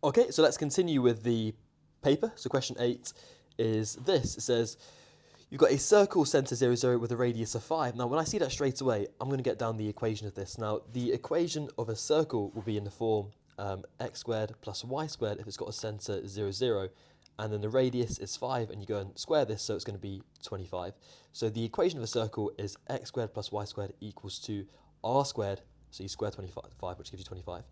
Okay, so let's continue with the paper. So question 8 is this. It says, you've got a circle centre 0, 0 with a radius of 5. Now, when I see that straight away, I'm going to get down the equation of this. Now, the equation of a circle will be in the form x squared plus y squared if it's got a centre 0, 0. And then the radius is 5, and you go and square this, so it's going to be 25. So the equation of a circle is x squared plus y squared equals to r squared. So you square 25, which gives you 25.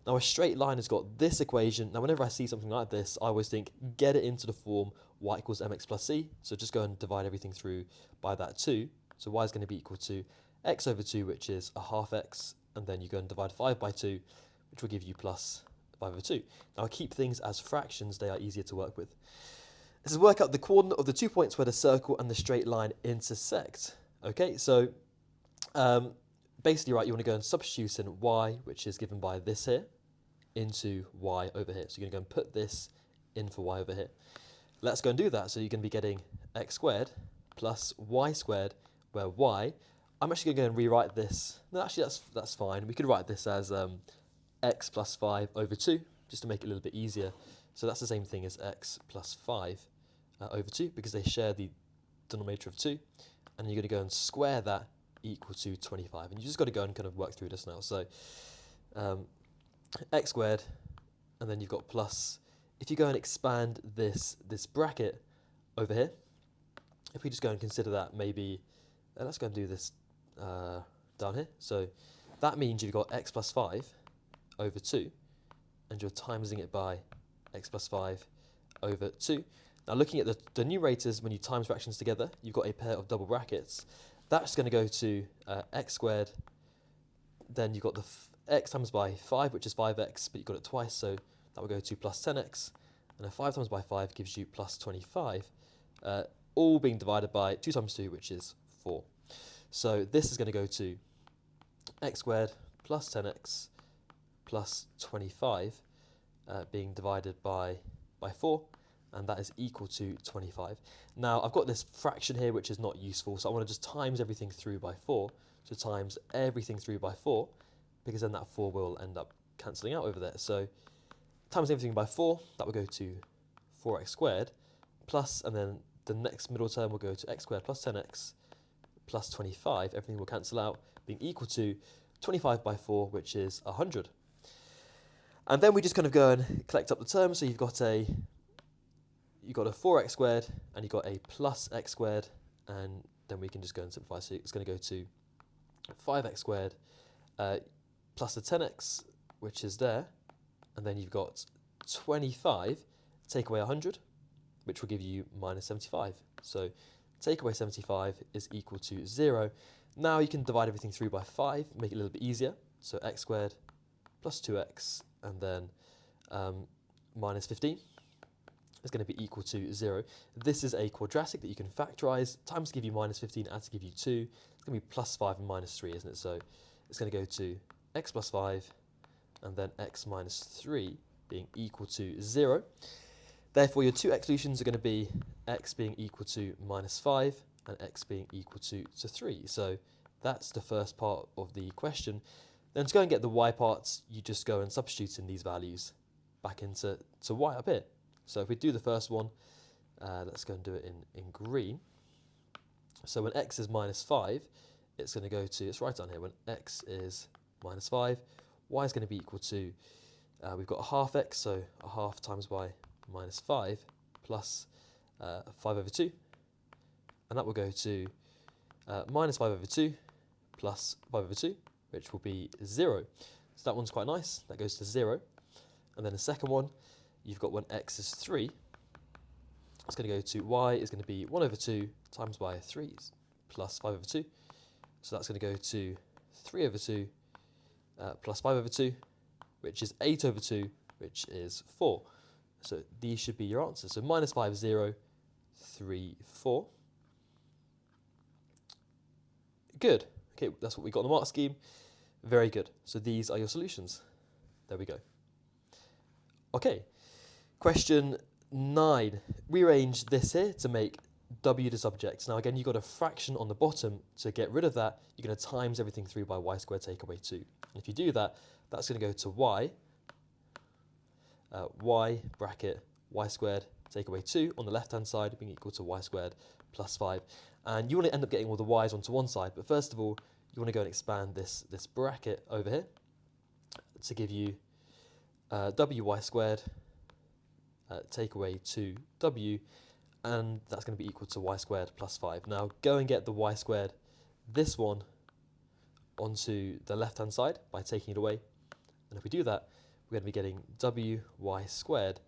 Now a straight line has got this equation. Now whenever I see something like this, I always think, get it into the form y equals mx plus c. So just go and divide everything through by that 2. So y is going to be equal to x over 2, which is a half x. And then you go and divide 5 by 2, which will give you plus 5 over 2. Now I keep things as fractions. They are easier to work with. This is work out the coordinate of the 2 points where the circle and the straight line intersect. Okay, so basically, right, you want to go and substitute in y, which is given by this here, into y over here. So you're going to go and put this in for y over here. Let's go and do that. So you're going to be getting x squared plus y squared, where y, I'm actually going to go and rewrite this. No, actually, that's fine. We could write this as x plus 5 over 2, just to make it a little bit easier. So that's the same thing as x plus 5 over 2, because they share the denominator of 2. And you're going to go and square that equal to 25. And you just got to go and kind of work through this now. So x squared, and then you've got plus. If you go and expand this bracket over here, if we just go and consider that maybe, let's go and do this down here. So that means you've got x plus 5 over 2, and you're timesing it by x plus 5 over 2. Now looking at the numerators, when you times fractions together, you've got a pair of double brackets. That's going to go to x squared. Then you've got the x times by 5, which is 5x, but you've got it twice, so that will go to plus 10x. And then 5 times by 5 gives you plus 25, all being divided by 2 times 2, which is 4. So this is going to go to x squared plus 10x plus 25 being divided by 4. And that is equal to 25. Now, I've got this fraction here, which is not useful, so I want to just times everything through by 4. So times everything through by 4, because then that 4 will end up cancelling out over there. So times everything by 4, that will go to 4x squared, plus, and then the next middle term will go to x squared plus 10x plus 25. Everything will cancel out, being equal to 25 by 4, which is 100. And then we just kind of go and collect up the terms. So you've got a 4x squared, and you've got a plus x squared, and then we can just go and simplify. So it's going to go to 5x squared plus the 10x, which is there, and then you've got 25, take away 100, which will give you minus 75. So take away 75 is equal to 0. Now you can divide everything through by 5, make it a little bit easier. So x squared plus 2x, and then minus 15. Is going to be equal to 0. This is a quadratic that you can factorize. Times give you minus 15, adds give you 2. It's going to be plus 5 and minus 3, isn't it? So it's going to go to x plus 5, and then x minus 3 being equal to 0. Therefore, your two x solutions are going to be x being equal to minus 5 and x being equal to 3. So that's the first part of the question. Then to go and get the y parts, you just go and substitute in these values back into y up here. So if we do the first one, let's go and do it in green. So when x is minus 5, it's going to go to, it's right down here, when x is minus 5, y is going to be equal to, we've got a half x, so a half times by minus 5 plus 5 over 2. And that will go to minus 5 over 2 plus 5 over 2, which will be 0. So that one's quite nice. That goes to 0. And then the second one, you've got when x is 3, it's going to go to y is going to be 1 over 2 times by 3 plus 5 over 2. So that's going to go to 3 over 2 plus 5 over 2, which is 8 over 2, which is 4. So these should be your answers. So minus 5, 0, 3, 4. Good. Okay, that's what we got on the mark scheme. Very good. So these are your solutions. There we go. Okay. Question 9. Rearrange this here to make w the subject. Now again, you've got a fraction on the bottom. To get rid of that, you're going to times everything through by y squared take away 2. And if you do that, that's going to go to y. y bracket y squared take away 2 on the left-hand side being equal to y squared plus 5. And you want to end up getting all the y's onto one side, but first of all, you want to go and expand this bracket over here to give you wy squared take away 2w, and that's going to be equal to y squared plus 5. Now go and get the y squared, this one, onto the left-hand side by taking it away. And if we do that, we're going to be getting wy squared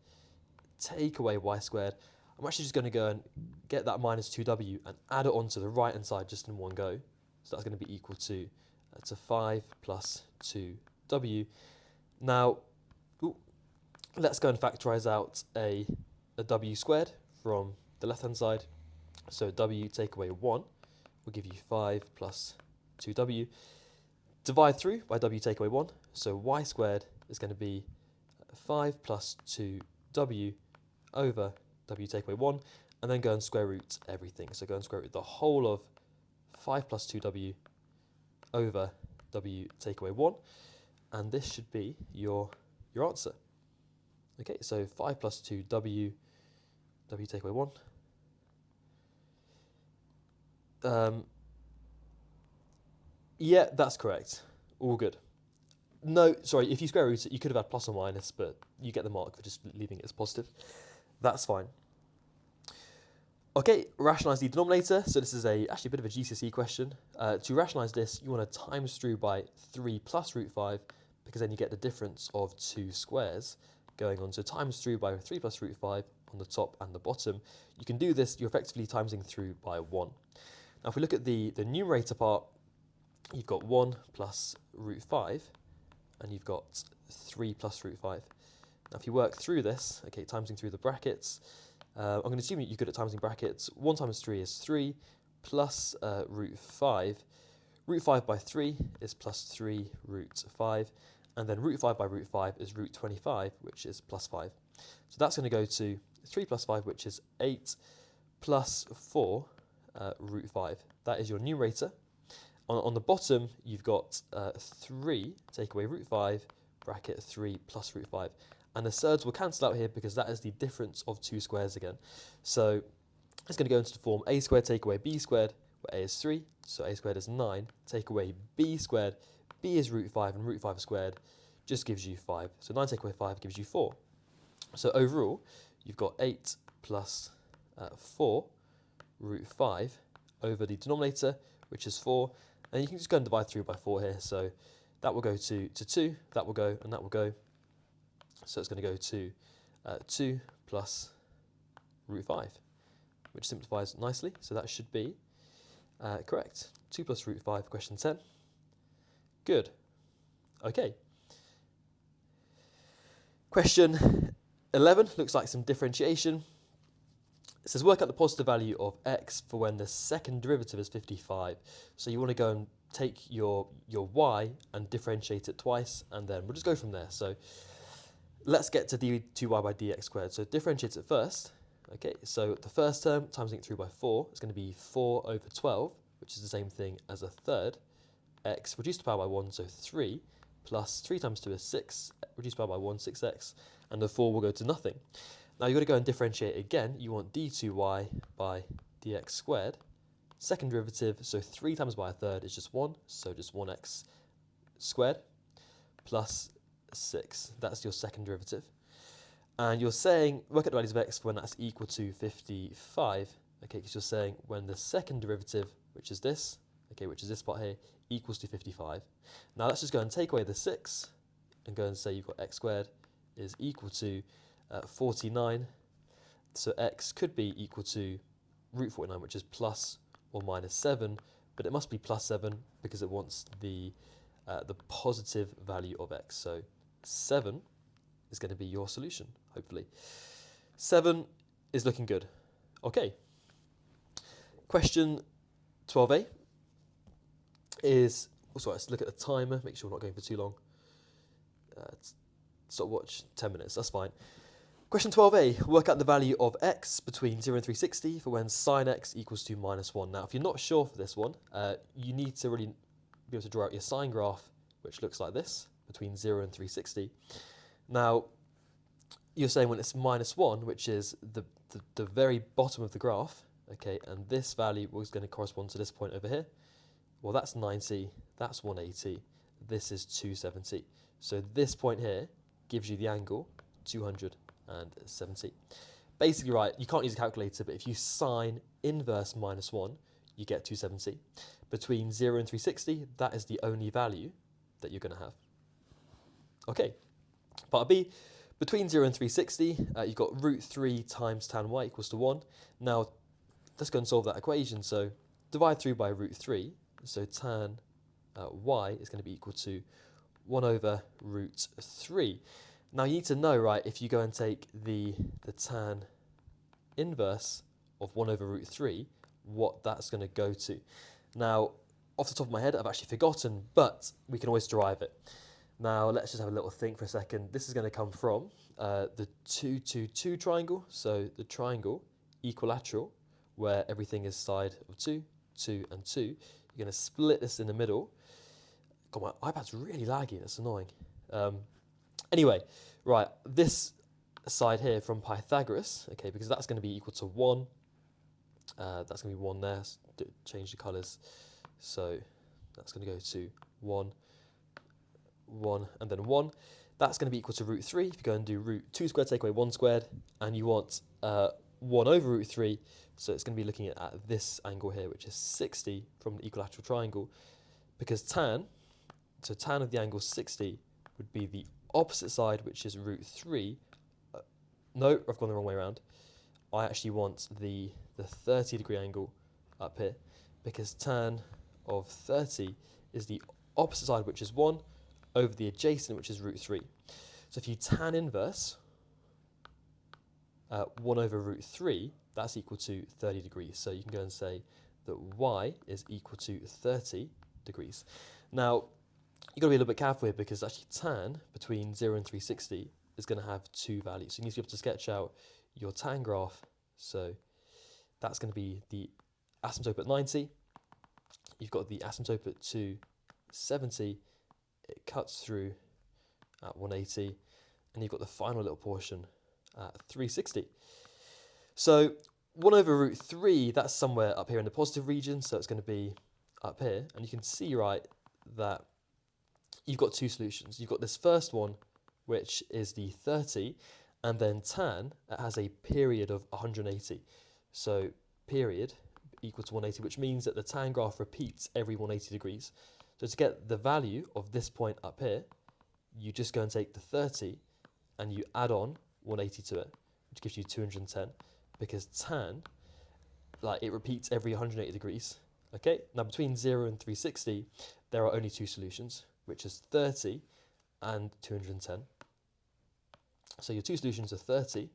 take away y squared. I'm actually just going to go and get that minus 2w and add it onto the right-hand side just in one go. So that's going to be equal to 5 plus 2w. Now, let's go and factorize out a w squared from the left-hand side. So w take away 1 will give you 5 plus 2w. Divide through by w take away 1. So y squared is going to be 5 plus 2w over w take away 1, and then go and square root everything. So go and square root the whole of 5 plus 2w over w take away 1, and this should be your answer. Okay, so 5 plus 2w, w take away 1. Yeah, that's correct. All good. No, sorry, if you square root it, you could have had plus or minus, but you get the mark for just leaving it as positive. That's fine. Okay, rationalise the denominator. So this is actually a bit of a GCSE question. To rationalise this, you want to times through by 3 plus root 5, because then you get the difference of 2 squares going on. So times through by 3 plus root 5 on the top and the bottom. You can do this, you're effectively timesing through by 1. Now if we look at the numerator part, you've got 1 plus root 5, and you've got 3 plus root 5. Now if you work through this, okay, timesing through the brackets, I'm going to assume you're good at timesing brackets. 1 times 3 is 3, plus root 5. Root 5 by 3 is plus 3 root 5, and then root 5 by root 5 is root 25, which is plus 5. So that's going to go to 3 plus 5, which is 8, plus 4 root 5. That is your numerator. On the bottom, you've got 3, take away root 5, bracket 3 plus root 5. And the surds will cancel out here because that is the difference of 2 squares again. So it's going to go into the form a squared take away b squared, where a is 3, so a squared is 9, take away b squared, b is root 5, and root 5 squared just gives you 5. So 9 take away 5 gives you 4. So overall, you've got 8 plus 4 root 5 over the denominator, which is 4. And you can just go and divide through by 4 here. So that will go to 2, that will go, and that will go. So it's going to go to 2 plus root 5, which simplifies nicely. So that should be correct. 2 plus root 5, question 10. Good. Okay. Question 11 looks like some differentiation. It says work out the positive value of x for when the second derivative is 55. So you want to go and take your y and differentiate it twice, and then we'll just go from there. So let's get to d2y by dx squared. So differentiate it first. Okay, so the first term, timesing it through by 4, is going to be 4 over 12, which is the same thing as a third. X reduced to the power by 1, so 3, plus 3 times 2 is 6, reduced to the power by 1, 6x, and the 4 will go to nothing. Now you've got to go and differentiate again. You want d2y by dx squared. Second derivative, so 3 times by a third is just 1, so just 1x squared, plus 6. That's your second derivative. And you're saying, work out the values of x when that's equal to 55. Okay, because you're saying when the second derivative, which is this, okay, which is this part here, equals to 55. Now let's just go and take away the 6 and go and say you've got x squared is equal to 49. So x could be equal to root 49, which is plus or minus 7, but it must be plus 7 because it wants the positive value of x. So 7 is going to be your solution, hopefully. 7 is looking good. Okay. Question 12a is, sorry, let's look at the timer, make sure we're not going for too long. Stopwatch, 10 minutes, that's fine. Question 12a, work out the value of x between 0 and 360 for when sine x equals to minus 1. Now, if you're not sure for this one, you need to really be able to draw out your sine graph, which looks like this, between 0 and 360. Now, you're saying when it's minus 1, which is the very bottom of the graph, okay, and this value was going to correspond to this point over here. Well, that's 90, that's 180, this is 270. So this point here gives you the angle 270. Basically, right, you can't use a calculator, but if you sine inverse minus 1, you get 270. Between 0 and 360, that is the only value that you're going to have. Okay, part B, between 0 and 360, you've got root 3 times tan y equals to 1. Now, let's go and solve that equation. So divide through by root 3. So tan y is going to be equal to 1 over root 3. Now, you need to know, right, if you go and take the tan inverse of 1 over root 3, what that's going to go to. Now, off the top of my head, I've actually forgotten, but we can always derive it. Now, let's just have a little think for a second. This is going to come from the 2, 2, 2 triangle. So the triangle equilateral, where everything is side of 2, 2, and 2. You're going to split this in the middle. God, my iPad's really laggy. That's annoying. Anyway, right, this side here from Pythagoras, okay, because that's going to be equal to 1. That's going to be 1 there. Change the colours. So that's going to go to 1. 1 and then 1. That's going to be equal to root 3. If you go and do root 2 squared, take away 1 squared, and you want 1 over root 3, so it's going to be looking at this angle here, which is 60 from the equilateral triangle, because tan of the angle 60 would be the opposite side, which is root 3. No, I've gone the wrong way around. I actually want the 30-degree angle up here, because tan of 30 is the opposite side, which is 1, over the adjacent, which is root 3. So if you tan inverse 1 over root 3, that's equal to 30 degrees. So you can go and say that y is equal to 30 degrees. Now, you've got to be a little bit careful here, because actually tan between 0 and 360 is going to have 2 values. So you need to be able to sketch out your tan graph. So that's going to be the asymptote at 90. You've got the asymptote at 270. It cuts through at 180, and you've got the final little portion at 360. So 1 over root 3, that's somewhere up here in the positive region, so it's going to be up here. And you can see, right, that you've got 2 solutions. You've got this first one, which is the 30, and then tan, it has a period of 180. So period equal to 180, which means that the tan graph repeats every 180 degrees. So to get the value of this point up here, you just go and take the 30 and you add on 180 to it, which gives you 210, because tan, like, it repeats every 180 degrees. Okay, now between 0 and 360, there are only 2 solutions, which is 30 and 210. So your 2 solutions are 30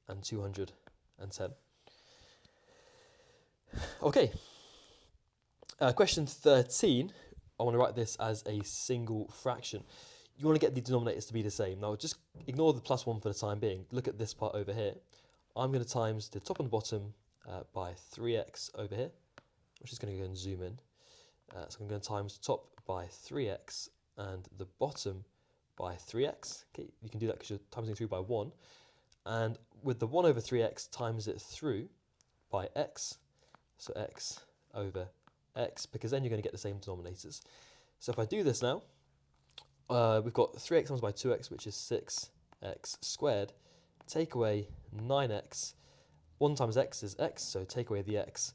and 210. Okay, question 13. I want to write this as a single fraction. You want to get the denominators to be the same. Now, just ignore the plus 1 for the time being. Look at this part over here. I'm going to times the top and the bottom by 3x over here. I'm just going to go and zoom in. So I'm going to times the top by 3x and the bottom by 3x. Okay, you can do that because you're timesing through by 1. And with the 1 over 3x, times it through by x. So x over x, because then you're going to get the same denominators. So if I do this now, we've got 3x times by 2x, which is 6x squared. Take away 9x. 1 times x is x, so take away the x.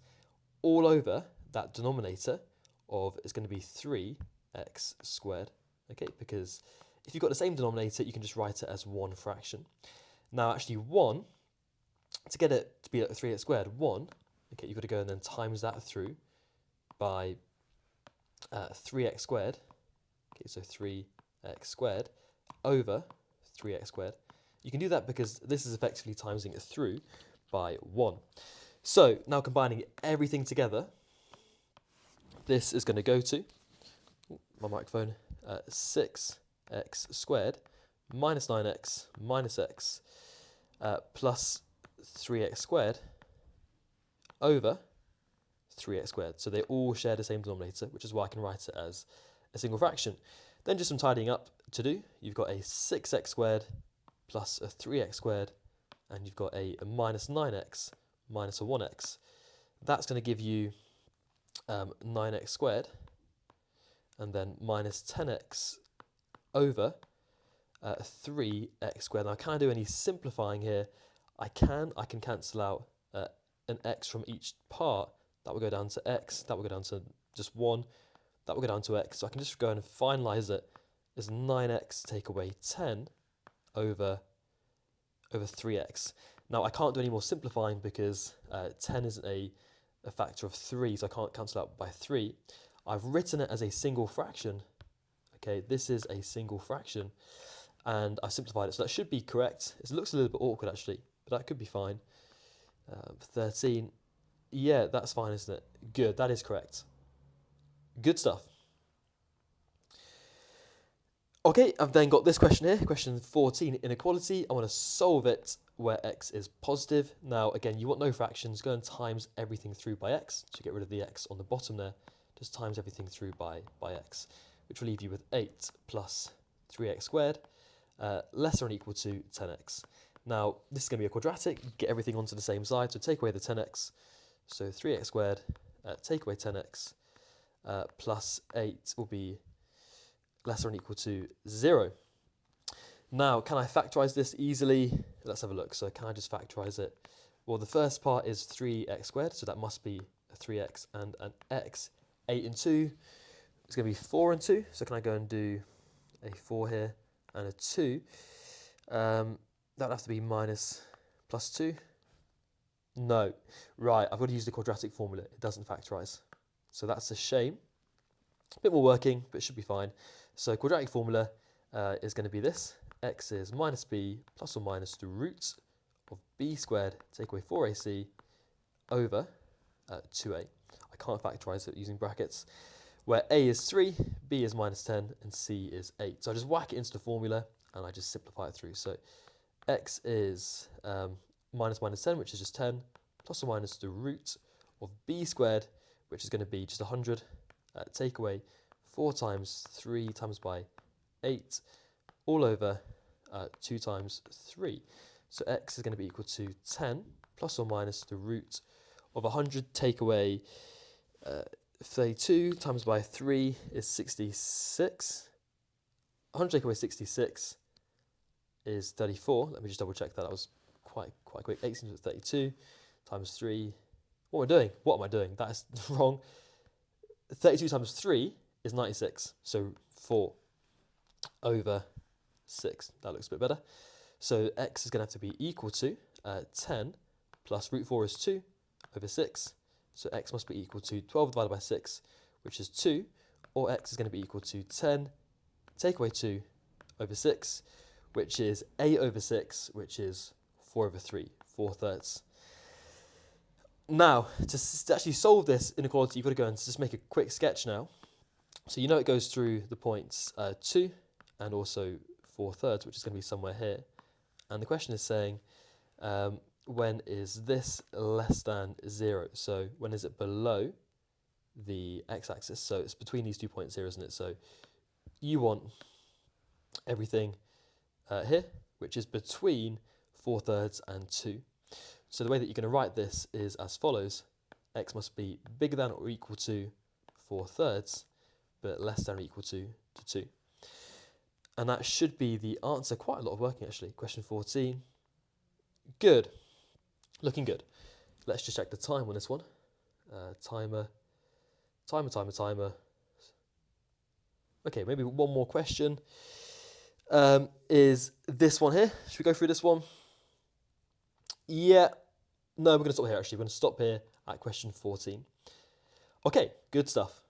All over that denominator of, it's going to be 3x squared. Okay, because if you've got the same denominator, you can just write it as one fraction. Now, actually, 1, to get it to be at 3x squared, 1, okay, you've got to go and then times that through by 3x squared. Okay, so 3x squared over 3x squared. You can do that because this is effectively timesing it through by 1. So now combining everything together, this is going to go to, my microphone, 6x squared minus 9x minus x plus 3x squared over 3x squared. So they all share the same denominator, which is why I can write it as a single fraction. Then just some tidying up to do. You've got a 6x squared plus a 3x squared, and you've got a minus 9x minus a 1x. That's going to give you 9x squared, and then minus 10x over 3x squared. Now, can I do any simplifying here? I can cancel out an x from each part. That will go down to x, that will go down to just 1, that will go down to x. So I can just go and finalize it as 9x take away 10 over 3x. Now, I can't do any more simplifying because 10 isn't a factor of 3, so I can't cancel out by 3. I've written it as a single fraction. Okay, this is a single fraction, and I've simplified it, so that should be correct. It looks a little bit awkward actually, but that could be fine. 13, yeah, that's fine, isn't it? Good, that is correct. Good stuff. Okay, I've then got this question here, question 14, inequality. I want to solve it where x is positive. Now, again, you want no fractions. Go and times everything through by x to get rid of the x on the bottom there. Just times everything through by x, which will leave you with 8 plus 3x squared, less than or equal to 10x. Now, this is going to be a quadratic. Get everything onto the same side, so take away the 10x. So 3x squared, take away 10x, plus 8 will be less than or equal to 0. Now, can I factorize this easily? Let's have a look. So can I just factorize it? Well, the first part is 3x squared, so that must be a 3x and an x. 8 and 2, it's going to be 4 and 2. So can I go and do a 4 here and a 2? That would have to be minus plus 2. No. Right, I've got to use the quadratic formula. It doesn't factorize. So that's a shame. A bit more working, but it should be fine. So quadratic formula is going to be this. X is minus b plus or minus the root of b squared, take away 4ac over 2a. I can't factorize it using brackets, where a is 3, b is minus 10, and c is 8. So I just whack it into the formula, and I just simplify it through. So x is minus 10, which is just 10, plus or minus the root of b squared, which is going to be just 100, take away 4 times 3 times by 8, all over 2 times 3. So x is going to be equal to 10 plus or minus the root of 100, take away 32 times by 3 is 66. 100 take away 66 is 34. Let me just double check that. That was quite quick. 18 is 32 times 3. What am I doing? What am I doing? That is wrong. 32 times 3 is 96. So 4 over 6. That looks a bit better. So x is going to have to be equal to 10 plus root 4 is 2 over 6. So x must be equal to 12 divided by 6, which is 2, or x is going to be equal to 10, take away 2 over 6, which is 8 over 6, which is 4 over 3, 4/3. Now, to actually solve this inequality, you've got to go and just make a quick sketch now. So you know it goes through the points 2 and also 4/3, which is going to be somewhere here. And the question is saying, when is this less than 0? So when is it below the x-axis? So it's between these 2 points here, isn't it? So you want everything here, which is between 4/3 and 2. So the way that you're going to write this is as follows. X must be bigger than or equal to 4/3, but less than or equal to 2. And that should be the answer. Quite a lot of working, actually. Question 14. Good. Looking good. Let's just check the time on this one. Timer. Okay, maybe one more question. Is this one here? Should we go through this one? Yeah. No, we're going to stop here, actually. We're going to stop here at question 14. Okay, good stuff.